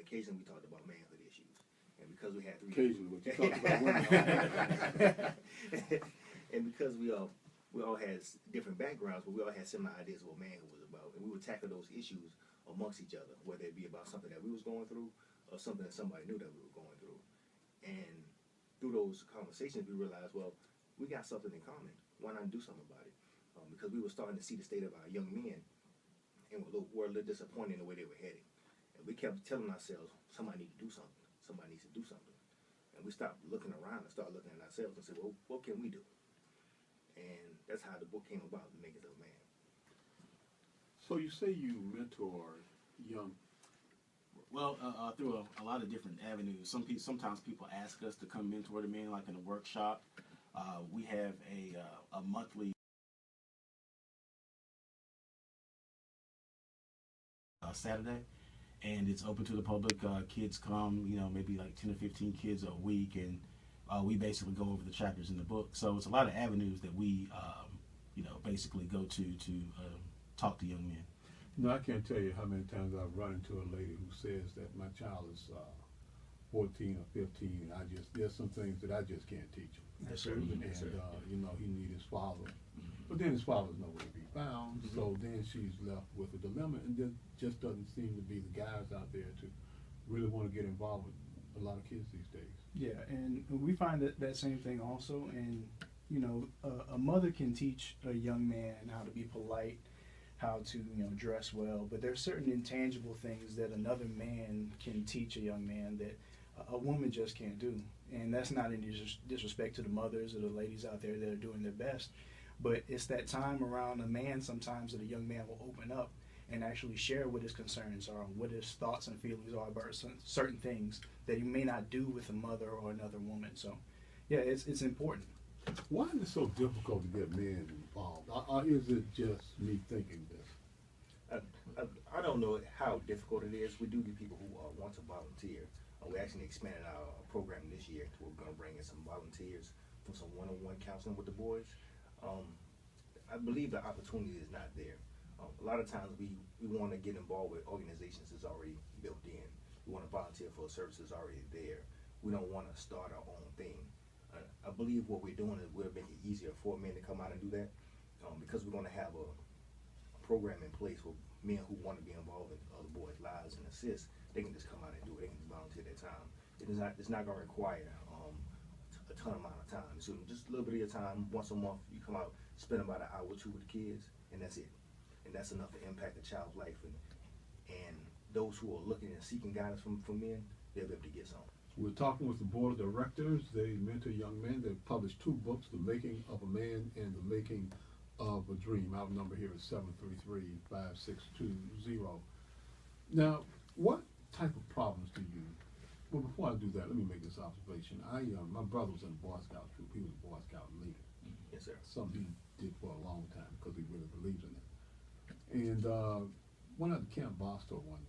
occasionally we talked about manhood issues, and because we had three. Occasionally, what you talked about women. And because we all had different backgrounds, but we all had similar ideas of what manhood was about, and we would tackle those issues amongst each other, whether it be about something that we was going through or something that somebody knew that we were going through. And through those conversations, we realized, well, we got something in common. Why not do something about it? Because we were starting to see the state of our young men, and were a little disappointed in the way they were heading. And we kept telling ourselves, somebody needs to do something. Somebody needs to do something. And we stopped looking around and started looking at ourselves and said, well, what can we do? And that's how the book came about, The Makers of a Man. So you say you mentor young. Well, through a lot of different avenues. Sometimes people ask us to come mentor the men, like in a workshop. We have a monthly Saturday, and it's open to the public. Kids come, maybe like 10 or 15 kids a week, and we basically go over the chapters in the book. So it's a lot of avenues that we, basically go to talk to young men. I can't tell you how many times I've run into a lady who says that my child is 14 or 15, and there's some things that I just can't teach him. Yes, sir. And, Yes, sir. he needs his father. But then his father's nowhere to be found, so then she's left with a dilemma, and there just doesn't seem to be the guys out there to really want to get involved with a lot of kids these days. Yeah, and we find that same thing also, and a mother can teach a young man how to be polite, how to dress well, but there's certain intangible things that another man can teach a young man that a woman just can't do. And that's not any disrespect to the mothers or the ladies out there that are doing their best, but it's that time around a man sometimes that a young man will open up and actually share what his concerns are, what his thoughts and feelings are about certain things that he may not do with a mother or another woman. So yeah, it's important. Why is it so difficult to get men involved? Or is it just me thinking this? I don't know how difficult it is. We do get people who want to volunteer. We actually expanded our program this year. We're going to bring in some volunteers for some one-on-one counseling with the boys. I believe the opportunity is not there. A lot of times we want to get involved with organizations that's already built in. We want to volunteer for a service that's already there. We don't want to start our own thing. I believe what we're doing is we'll make it easier for men to come out and do that, because we're going to have a program in place for men who want to be involved in other boys' lives and assist. They can just come out and do it. They can just volunteer their time. It's not going to require a ton amount of time. So just a little bit of your time, once a month, you come out, spend about an hour or two with the kids, and that's it. And that's enough to impact a child's life. And those who are looking and seeking guidance from men, they'll be able to get some. We're talking with the board of directors. They mentor young men. They've published 2 books, The Making of a Man and The Making of a Dream. Our number here is 733-5620. Now, what type of problems do you, well, before I do that, let me make this observation. My brother was in the Boy Scout troop. He was a Boy Scout leader. Yes, sir. Something he did for a long time because he really believes in it. And went out to Camp Boston one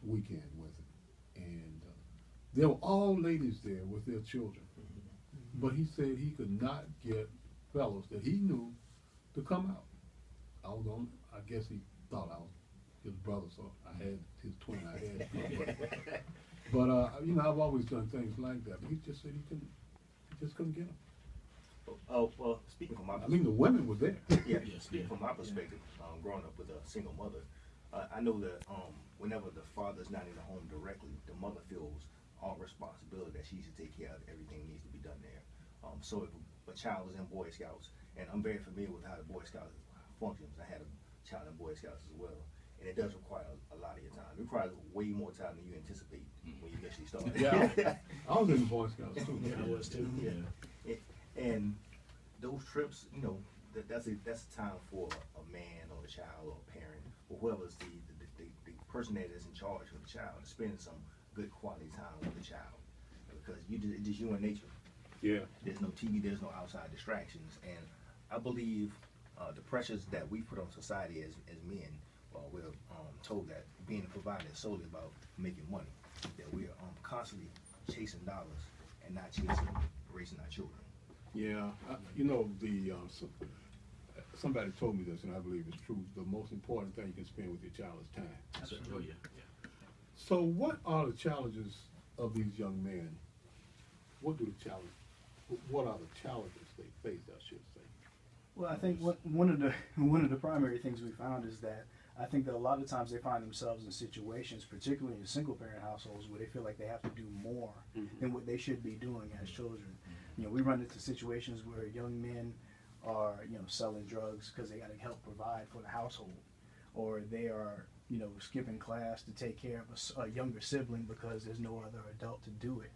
weekend with him. And there were all ladies there with their children. But he said he could not get fellows that he knew to come out. I guess he thought I was his brother, so I had his twin. I had his brother. But I've always done things like that. But he just said he just couldn't get them. Oh, well, speaking from my I mean, the women were there. Yeah, speaking from my perspective, growing up with a single mother, I know that whenever the father's not in the home directly, the mother feels all responsibility that she should take care of everything that needs to be done there. So if a child is in Boy Scouts, and I'm very familiar with how the Boy Scouts functions. I had a child in Boy Scouts as well, and it does require a lot of your time. It requires way more time than you anticipate when you initially start. Yeah, I was in the Boy Scouts too. Yeah, I was too. Yeah. And those trips, that's a time for a man or a child or a parent or whoever's the person that is in charge of the child to spend some good quality time with the child, because it's just you and nature. Yeah. There's no TV, there's no outside distractions, and I believe the pressures that we put on society as men, we're told that being a provider is solely about making money, that we are constantly chasing dollars and not chasing raising our children. Yeah, somebody told me this, and I believe it's true. The most important thing you can spend with your child is time. Oh, yeah. So what are the challenges of these young men? What are the challenges they face, I should say? Well, I think one of the one of the primary things we found is that I think that a lot of times they find themselves in situations, particularly in single parent households, where they feel like they have to do more than what they should be doing as children. You know, we run into situations where young men are, you know, selling drugs because they got to help provide for the household, or they are, you know, skipping class to take care of a younger sibling because there's no other adult to do it.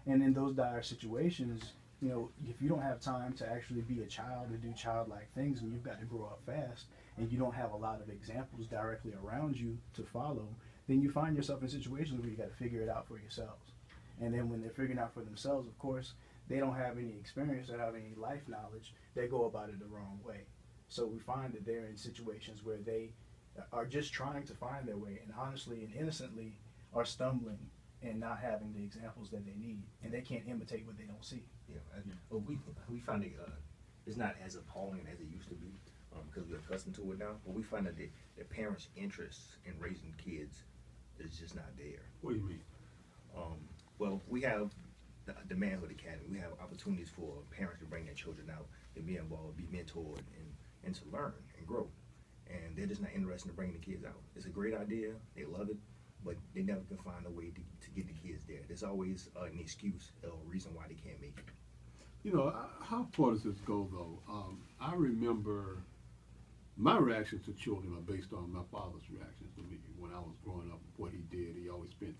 And in those dire situations, you know, if you don't have time to actually be a child and do childlike things, and you've got to grow up fast, and you don't have a lot of examples directly around you to follow, then you find yourself in situations where you got to figure it out for yourselves. And then when they're figuring out for themselves, of course, they don't have any experience, they don't have any life knowledge, they go about it the wrong way. So we find that they're in situations where they are just trying to find their way, and honestly and innocently are stumbling and not having the examples that they need, and they can't imitate what they don't see. Well, we find it it's not as appalling as it used to be because we're accustomed to it now. But we find that the parents' interest in raising kids is just not there. What do you mean? Well, we have the Manhood Academy. We have opportunities for parents to bring their children out, to be involved, be mentored, and to learn and grow. And they're just not interested in bringing the kids out. It's a great idea. They love it, but they never can find a way to get the kids there. There's always an excuse or a reason why they can't make it. You know, how far does this go, though? I remember my reactions to children are based on my father's reactions to me when I was growing up. What he did, he always spent time